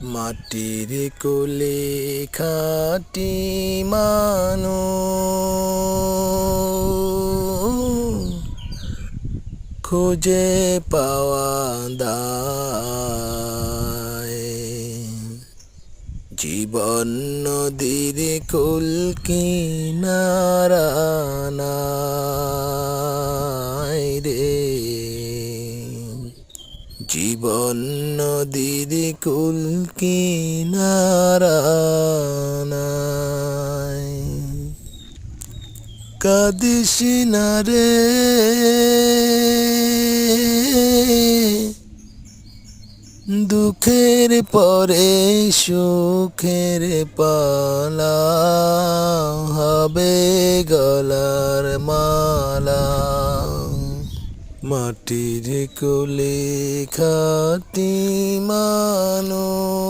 মাটির কোলে খাটি মানুষ খুঁজে পাওয়া দায়। জীবন নদীর কুল কিনারা নাই রে, জীবন নদীর কুল কিনারা নাই। কাঁদিস না রে দুঃখের পরে সুখের পালা হবে গলার মালা। মাটির কোলে খাটি মানুষ